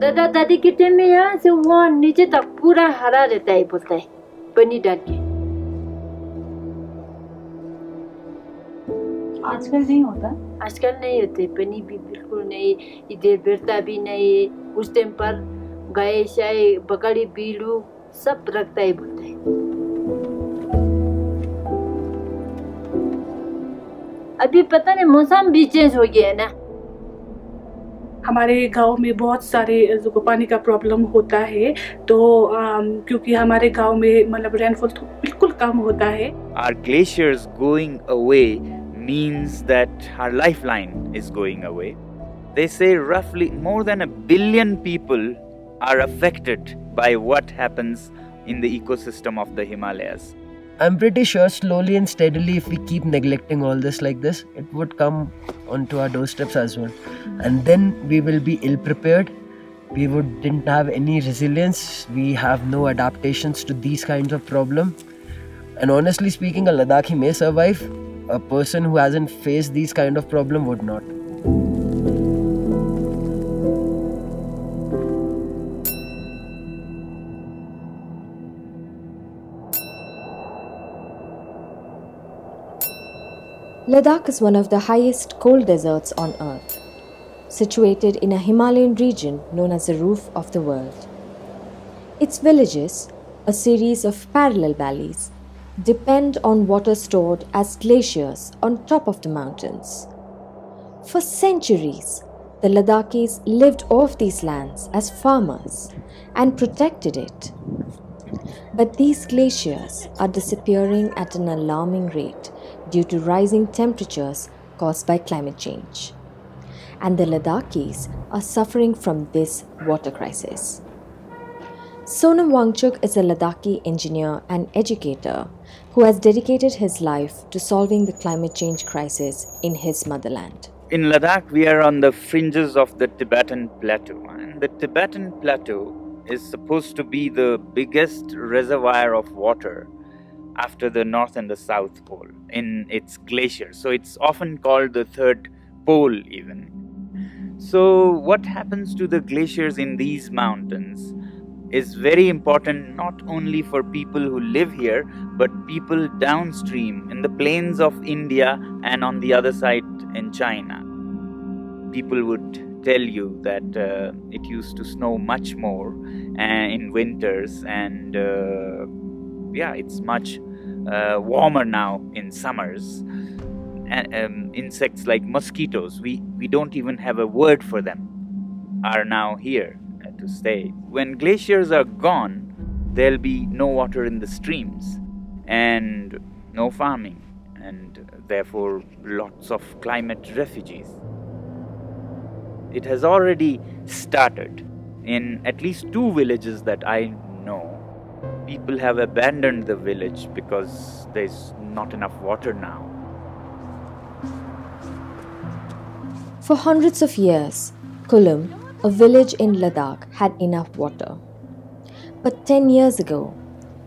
दादा दादी के टाइम में यहाँ से वहाँ नीचे तक पूरा हरा रहता है, बोलता है पानी डाल के। आजकल नहीं होता? आजकल नहीं होते, पानी भी बिल्कुल नहीं, इधर बैठता भी नहीं। उस टाइम पर गाय शाय बकरी बीड़ू सब रखता है, बोलता है। अभी पता नहीं मौसम भी चेंज हो गया है ना। हमारे गांव में बहुत सारे पानी का प्रॉब्लम होता है, तो क्योंकि हमारे गांव में मतलब रेनफॉल तो बिल्कुल कम होता है। Our glaciers going away means that our lifeline is going away. They say roughly more than 1 billion people are affected by what happens in the ecosystem of the Himalayas. I'm pretty sure slowly and steadily, if we keep neglecting all this like this, it would come onto our doorsteps as well. And then we will be ill prepared. We didn't have any resilience. We have no adaptations to these kinds of problems. And honestly speaking, a Ladakhi may survive. A person who hasn't faced these kind of problem would not. Ladakh is one of the highest cold deserts on earth, situated in a Himalayan region known as the roof of the world. Its villages, a series of parallel valleys, depend on water stored as glaciers on top of the mountains. For centuries, the Ladakhis lived off these lands as farmers and protected it. But these glaciers are disappearing at an alarming rate due to rising temperatures caused by climate change. And the Ladakhis are suffering from this water crisis. Sonam Wangchuk is a Ladakhi engineer and educator who has dedicated his life to solving the climate change crisis in his motherland. In Ladakh, we are on the fringes of the Tibetan Plateau. And the Tibetan Plateau is supposed to be the biggest reservoir of water after the North and the South Pole in its glaciers. So it's often called the third pole even. So what happens to the glaciers in these mountains is very important not only for people who live here, but people downstream in the plains of India and on the other side in China. People would tell you that it used to snow much more in winters, and it's much warmer now in summers. And insects like mosquitoes, we don't even have a word for them, are now here to stay. When glaciers are gone, there'll be no water in the streams and no farming, and therefore lots of climate refugees. It has already started in at least 2 villages that I know. People have abandoned the village because there's not enough water now. For hundreds of years, Kulum, a village in Ladakh, had enough water. But 10 years ago,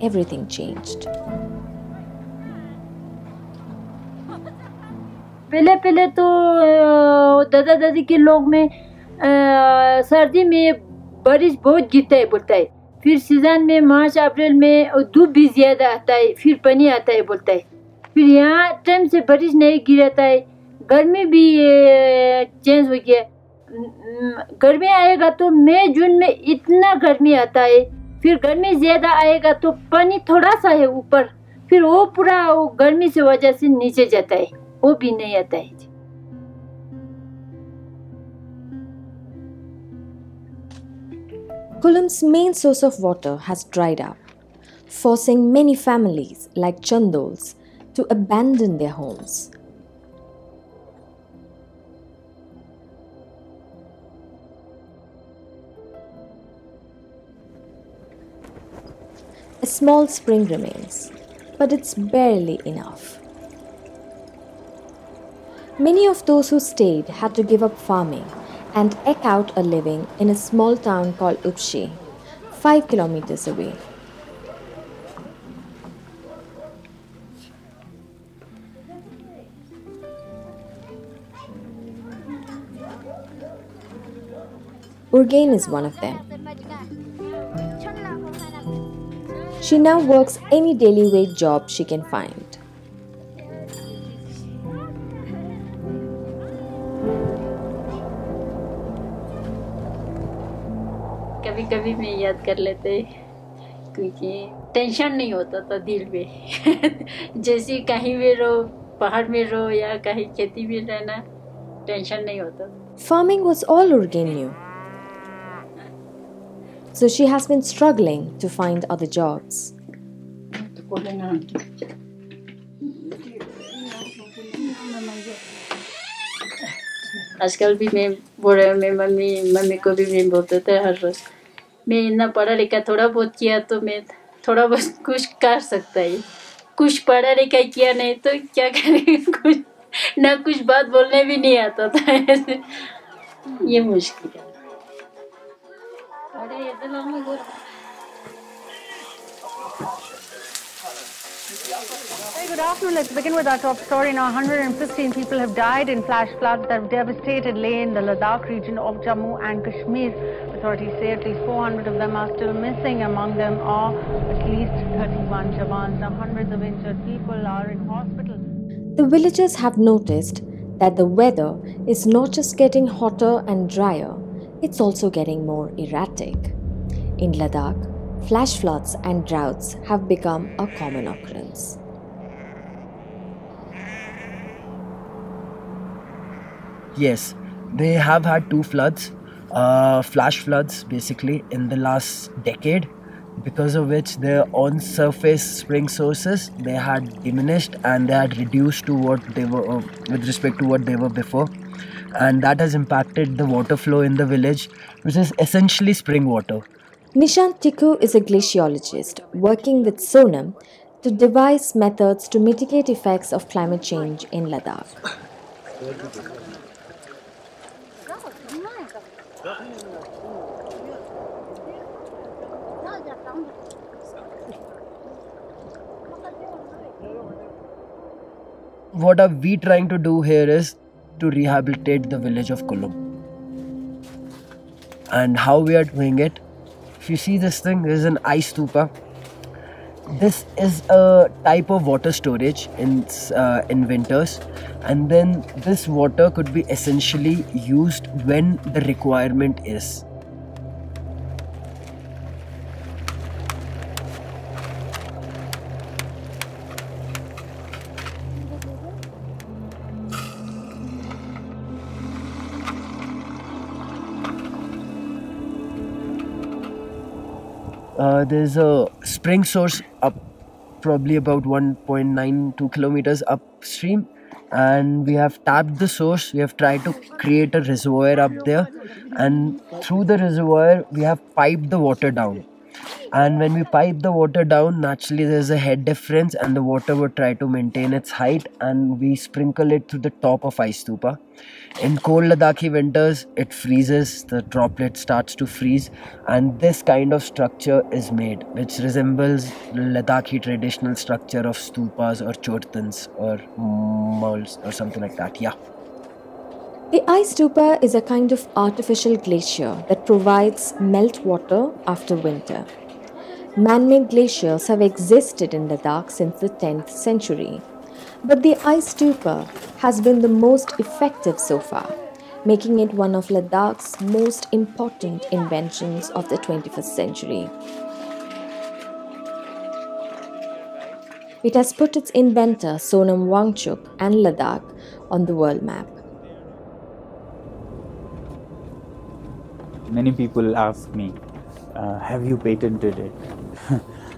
everything changed. पहले तो दादा दादी के लोग में सर्दी में बारिश बहुत गिरता है, बोलता है। फिर सीजन में मार्च अप्रैल में धूप भी ज़्यादा आता है, फिर पानी आता है, बोलता है। फिर यहाँ टाइम से बारिश नहीं गिरता है, गर्मी भी चेंज हो गया। गर्मी आएगा तो मई जून में इतना गर्मी आता है, फिर गर्मी ज़्यादा आएगा तो पानी थोड़ा सा है ऊपर, फिर वो पूरा गर्मी से वजह से नीचे जाता है, वो भी नहीं आता है। Kulum's main source of water has dried up, forcing many families like Chandols to abandon their homes. A small spring remains, but it's barely enough. Many of those who stayed had to give up farming and eke out a living in a small town called Upshi, 5 kilometers away. Urgain is one of them. She now works any daily wage job she can find. कभी कभी मैं याद कर लेते क्योंकि tension नहीं होता था दिल में जैसे कहीं भी रहो पहाड़ में रहो या कहीं खेती में रहना टेंशन नहीं होता. Farming was all Urgain knew. So she has been struggling to find other jobs. आजकल भी मैं बोल रहा हूँ मैं मम्मी को भी मैं बोलते थे हर रोज मैं इतना पढ़ा लिखा थोड़ा बहुत किया तो मैं थोड़ा बहुत कुछ कर सकता है. कुछ पढ़ा लिखा किया नहीं तो क्या करेंगे कुछ ना कुछ बात बोलने भी नहीं आता था ऐसे ये मुश्किल है. अरे ये तो लोग में Hey, good afternoon. Let's begin with our top story. Now, 115 people have died in flash floods that have devastated Leh in the Ladakh region of Jammu and Kashmir. Authorities say at least 400 of them are still missing. Among them are at least 31 jawans. Now, hundreds of injured people are in hospital. The villagers have noticed that the weather is not just getting hotter and drier, it's also getting more erratic. In Ladakh, flash floods and droughts have become a common occurrence. Yes, they have had two floods, flash floods basically in the last decade, because of which their on-surface spring sources they had diminished and they had reduced to what they were with respect to what they were before, and that has impacted the water flow in the village, which is essentially spring water. Nishant Tikku is a glaciologist working with Sonam to devise methods to mitigate effects of climate change in Ladakh. What are we trying to do here is to rehabilitate the village of Kulum. And how we are doing it, if you see this thing, there is an ice stupa. This is a type of water storage in winters, and then this water could be essentially used when the requirement is. There's a spring source up probably about 1.92 kilometers upstream, and we have tapped the source. We have tried to create a reservoir up there, and through the reservoir we have piped the water down. And when we pipe the water down, naturally there's a head difference and the water would try to maintain its height, and we sprinkle it through the top of ice stupa. In cold Ladakhi winters, it freezes, the droplet starts to freeze, and this kind of structure is made, which resembles the Ladakhi traditional structure of stupas or chortans or moulds or something like that. Yeah. The ice stupa is a kind of artificial glacier that provides meltwater after winter. Man-made glaciers have existed in Ladakh since the 10th century, but the ice stupa has been the most effective so far, making it one of Ladakh's most important inventions of the 21st century. It has put its inventor Sonam Wangchuk and Ladakh on the world map. Many people ask me, have you patented it?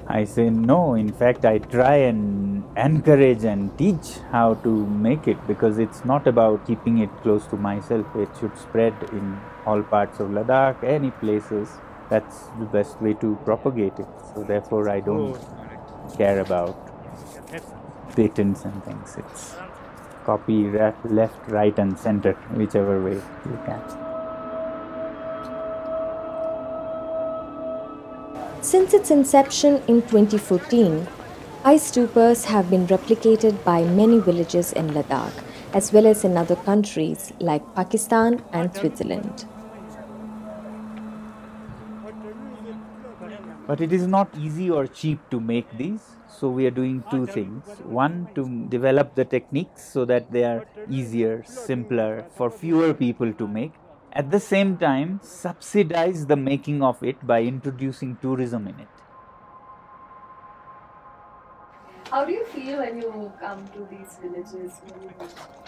I say no. In fact, I try and encourage and teach how to make it, because it's not about keeping it close to myself. It should spread in all parts of Ladakh, any places. That's the best way to propagate it. So therefore, I don't care about patents and things. It's copy left, right and center, whichever way you can. Since its inception in 2014, ice stupas have been replicated by many villages in Ladakh, as well as in other countries like Pakistan and Switzerland. But it is not easy or cheap to make these, so we are doing two things. One, to develop the techniques so that they are easier, simpler, for fewer people to make. At the same time, subsidize the making of it by introducing tourism in it. How do you feel when you come to these villages?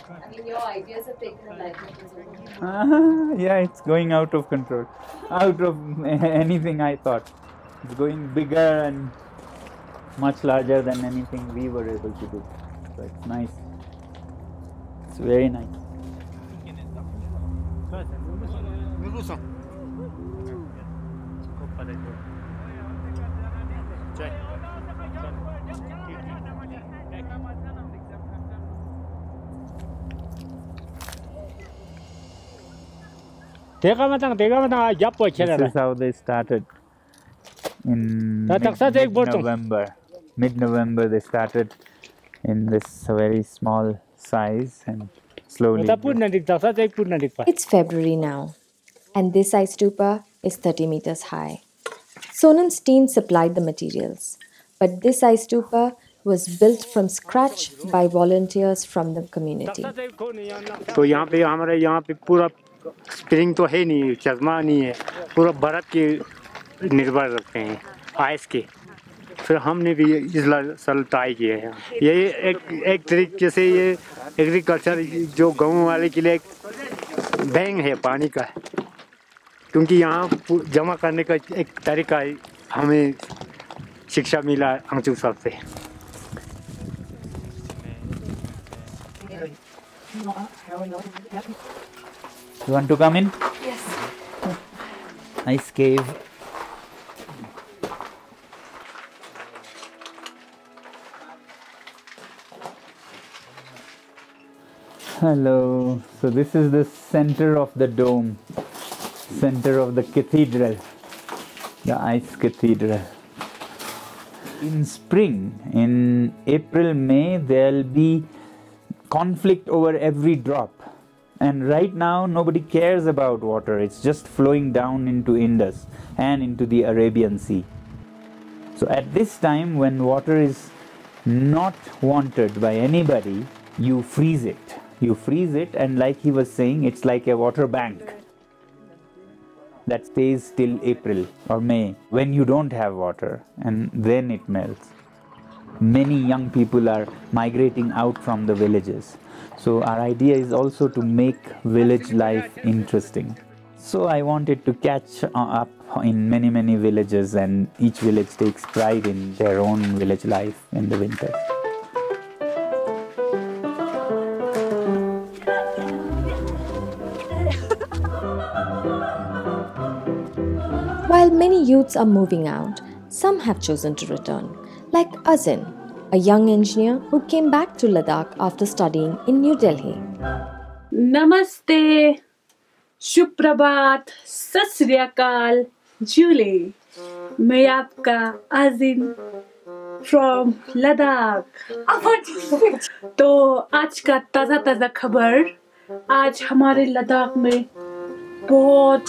I mean, your ideas have taken a life of its own. Yeah, it's going out of control. Out of anything I thought. It's going bigger and much larger than anything we were able to do. So it's nice. It's very nice. This is how they started in mid-November. Mid-November they started in this very small size and slowly. It's February now, and this ice stupa is 30 meters high. Sonan's team supplied the materials, but this ice stupa was built from scratch by volunteers from the community. तो यहाँ पे पूरा spring तो है नहीं, चश्मा नहीं है, पूरा बर्फ के निर्भर रखते हैं, आइस के। फिर हमने भी इस साल ट्राई किए हैं। ये एक तरीके से ये एग्रीकल्चर जो गाँव वाले के लिए एक बैंक है पानी का, क्योंकि यहाँ जमा करने का एक तरीका है, हमें शिक्षा मिला अंशु साहब से। You want to come in? Yes. Nice cave. Hello. So this is the center of the dome, center of the cathedral, the ice cathedral. In spring, in April, May, there'll be conflict over every drop. And right now, nobody cares about water. It's just flowing down into Indus and into the Arabian Sea. So at this time, when water is not wanted by anybody, you freeze it. You freeze it, and like he was saying, it's like a water bank that stays till April or May when you don't have water, and then it melts. Many young people are migrating out from the villages. So our idea is also to make village life interesting. So I wanted to catch up in many villages, and each village takes pride in their own village life in the winter. While many youths are moving out, some have chosen to return, like Azin, a young engineer who came back to Ladakh after studying in New Delhi. Namaste, Shubh Prabhat, Sat Shri Akal, Jule. मैं आपका Azin from Ladakh. तो आज का ताज़ा खबर, आज हमारे लद्दाख में बहुत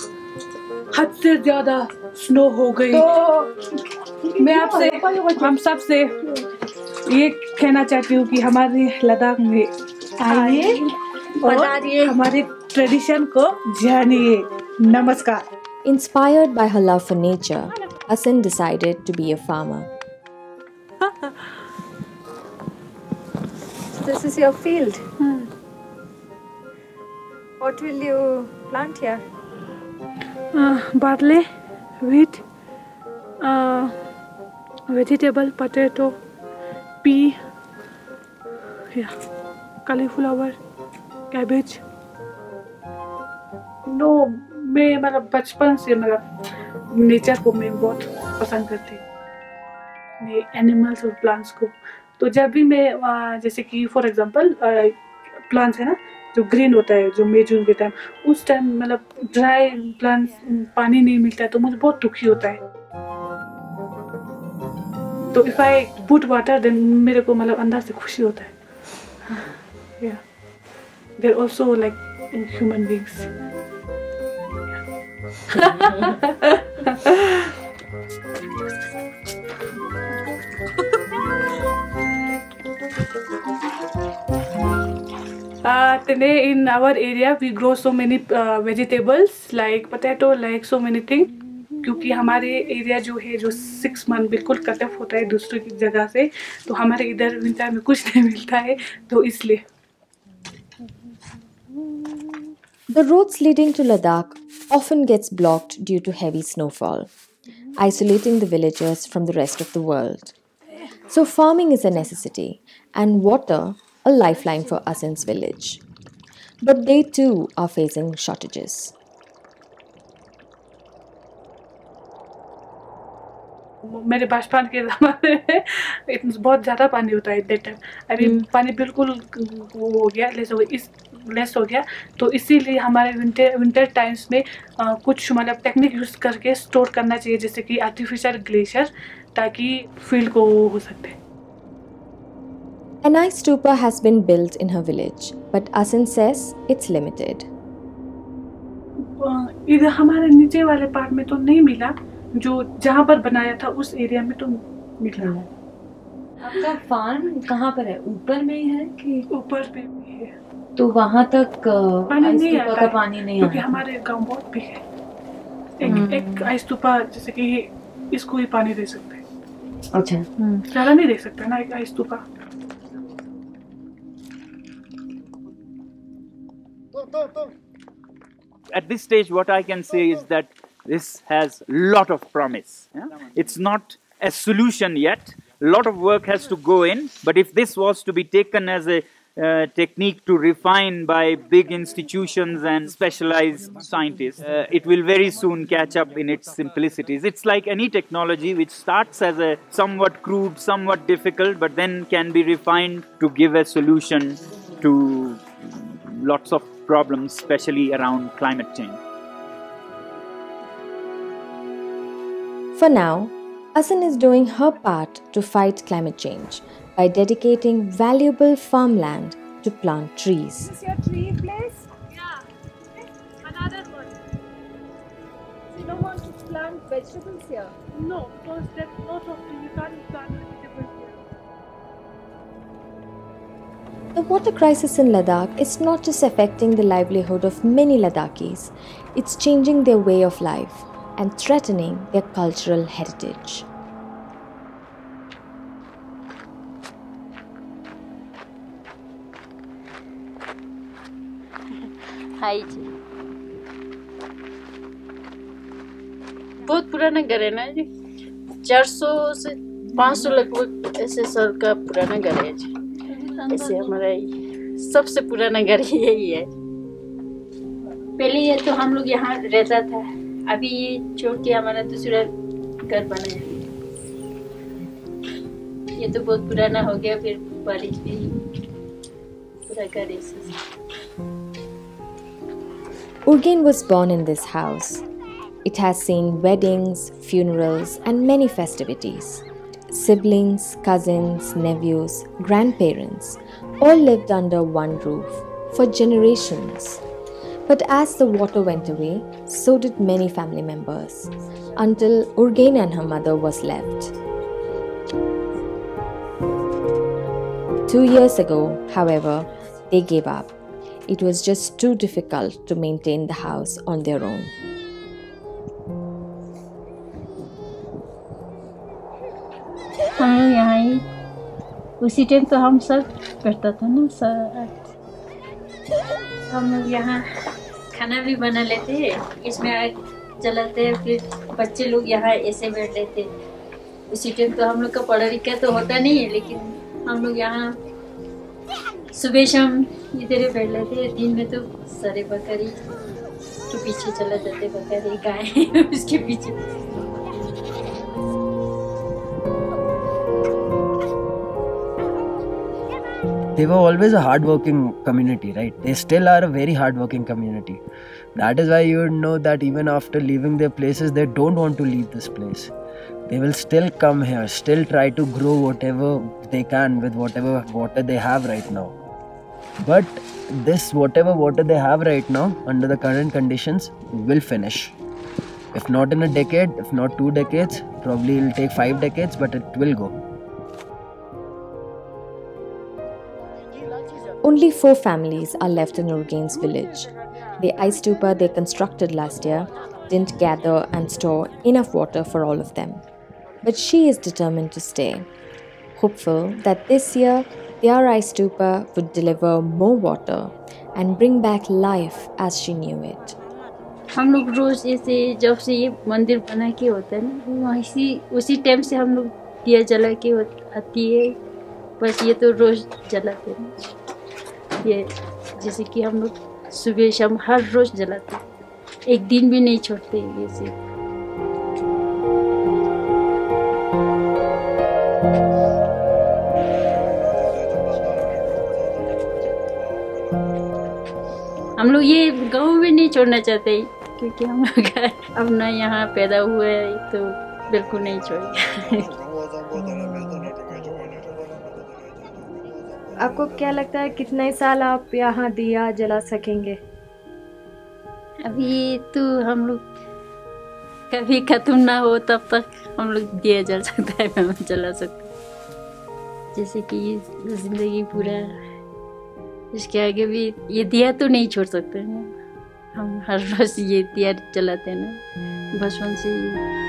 हद से ज़्यादा स्नो हो गई। मैं आपसे हम सब से ये कहना चाहती हूँ कि हमारे लद्दाख में आइए और हमारे ट्रेडिशन को जानिए। नमस्कार। Inspired by her love for nature, Asin decided to be a farmer. This is your field. What will you plant here? Barley, wheat, vegetable, potato, pea, cauliflower, cabbage. No, मैं मतलब बचपन से मतलब नेचर को मैं बहुत पसंद करती हूँ, मैं एनिमल्स और प्लांट्स को। तो जब भी मैं जैसे कि फॉर एग्जांपल प्लांट्स है ना जो ग्रीन होता है, जो मई जून के टाइम, उस टाइम मतलब ड्राई प्लांट्स पानी नहीं मिलता है तो मुझे बहुत दुखी होता है। तो if I put water then मेरे को मतलब अंदर से खुशी होता है। They are also like human beings. Today in our area we grow so many vegetables like potato, like so many things. क्योंकि हमारे एरिया जो है जो 6 मंथ बिल्कुल कट ऑफ होता है दूसरी जगह से, तो हमारे इधर विंटर में कुछ नहीं मिलता है, तो इसलिए. The roads leading to Ladakh often gets blocked due to heavy snowfall, isolating the villagers from the rest of the world. So farming is a necessity and water a lifeline for Asin's village. But they too are facing shortages. मेरे बचपन के ज़माने में बहुत ज़्यादा पानी होता है दैट टाइम. अभी पानी बिल्कुल वो हो गया, लेस हो गया, तो इसीलिए हमारे विंटर टाइम्स में कुछ मतलब टेक्निक यूज़ करके स्टोर करना चाहिए, जैसे कि आर्टिफिशियल ग्लेशियर, ताकि फील्ड को हो सकते. An ice stupa has been built in her village, but Asin says it's limited. इधर हमारे नीचे वाले पार्ट में तो नहीं मिला, जो जहाँ पर बनाया था उस एरिया में तो मिला. आपका फार्म कहाँ पर है? ऊपर में है कि ऊपर पे भी है? तो वहाँ तक पानी नहीं आता है, पानी नहीं क्योंकि हमारे गांव बहुत बिग है. एक आइस स्तूपा जैसे कि इसको ही पानी दे सकते हैं. अच्छा, ज़्यादा नहीं दे सकते ना एक ice stupa. At this stage, what I can say is that this has a lot of promise. Yeah? It's not a solution yet. A lot of work has to go in. But if this was to be taken as a technique to refine by big institutions and specialized scientists, it will very soon catch up in its simplicities. It's like any technology which starts as a somewhat crude, somewhat difficult, but then can be refined to give a solution to lots of problems, especially around climate change. For now, Asin is doing her part to fight climate change by dedicating valuable farmland to plant trees. Is this your tree place? Yeah. Another one. So you don't want to plant vegetables here? No, because there's lots of trees. You can't plant vegetables here. The water crisis in Ladakh is not just affecting the livelihood of many Ladakhis, it's changing their way of life and threatening their cultural heritage. हाय जी, बहुत पुराना घर है ना जी, 400 से 500 लगभग ऐसे साल का पुराना घर है जी. ऐसे हमारा सबसे पुराना घर यही है. पहले ये तो हम लोग यहाँ रहता था, अभी ये छोड़ के हमारा दूसरा घर बना है. ये तो बहुत पुराना हो गया, फिर बारिश भी पूरा घर ऐसे. Urgen was born in this house. It has seen weddings, funerals, and many festivities. Siblings, cousins, nephews, grandparents all lived under one roof for generations. But as the water went away, so did many family members, until Urgen and her mother was left. 2 years ago, however, they gave up. It was just too difficult to maintain the house on their own. हम लोग यहाँ ही उसी time तो हम सब करता था ना सर. हम लोग यहाँ खाना भी बना लेते हैं, इसमें आग जलाते हैं, फिर बच्चे लोग यहाँ ऐसे बैठ लेते. उसी टाइम तो हम लोग का पढ़ा लिखा तो होता नहीं है, लेकिन हम लोग यहाँ सुबह शाम इधर ही बैठ लेते हैं. दिन में तो सारे बकरी के पीछे चला जाते, बकरी गाय उसके पीछे. They were always a hard-working community, right? They still are a very hard-working community. That is why you would know that even after leaving their places, they don't want to leave this place. They will still come here, still try to grow whatever they can with whatever water they have right now. But this whatever water they have right now, under the current conditions, will finish. If not in a decade, if not 2 decades, probably it'll take 5 decades, but it will go. Only 4 families are left in Urgain's village. The ice stupa they constructed last year didn't gather and store enough water for all of them. But she is determined to stay, hopeful that this year their ice stupa would deliver more water and bring back life as she knew it. हम लोग रोज ऐसे जब से ये मंदिर बना के होता है ना, उसी टाइम से हम लोग दिया जला के आती है। बस ये तो रोज जलाते हैं। ये जैसे कि हम लोग सुबह शाम हर रोज जलाते हैं, एक दिन भी नहीं छोड़ते ऐसे। हम लोग ये गाँव भी नहीं छोड़ना चाहते, क्योंकि हम लोग अब ना यहाँ पैदा हुए हैं, तो बिल्कुल नहीं छोड़ेंगे। आपको क्या लगता है कितने साल आप यहाँ दिया जला सकेंगे? अभी तो हम लोग कभी खत्म ना हो तब तक हम लोग दिया जल सकता है, हम जला सकते हैं। जैसे कि ये जिंदगी पूरा, इसके आगे भी ये दिया तो नहीं छोड़ सकते हैं। हम हर रोज ये दिया जलाते हैं ना, बचपन से ही।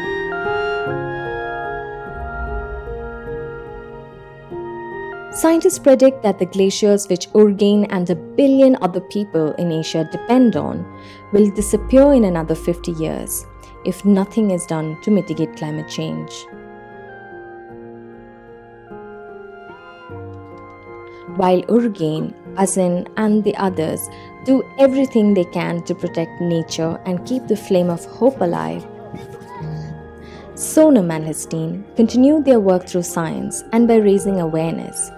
Scientists predict that the glaciers which Urgain and a billion other people in Asia depend on will disappear in another 50 years if nothing is done to mitigate climate change. While Urgain, Azin and the others do everything they can to protect nature and keep the flame of hope alive, Sonam and his team continue their work through science and by raising awareness,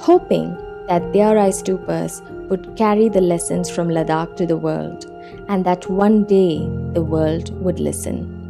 hoping that their ice stupas would carry the lessons from Ladakh to the world, and that one day the world would listen.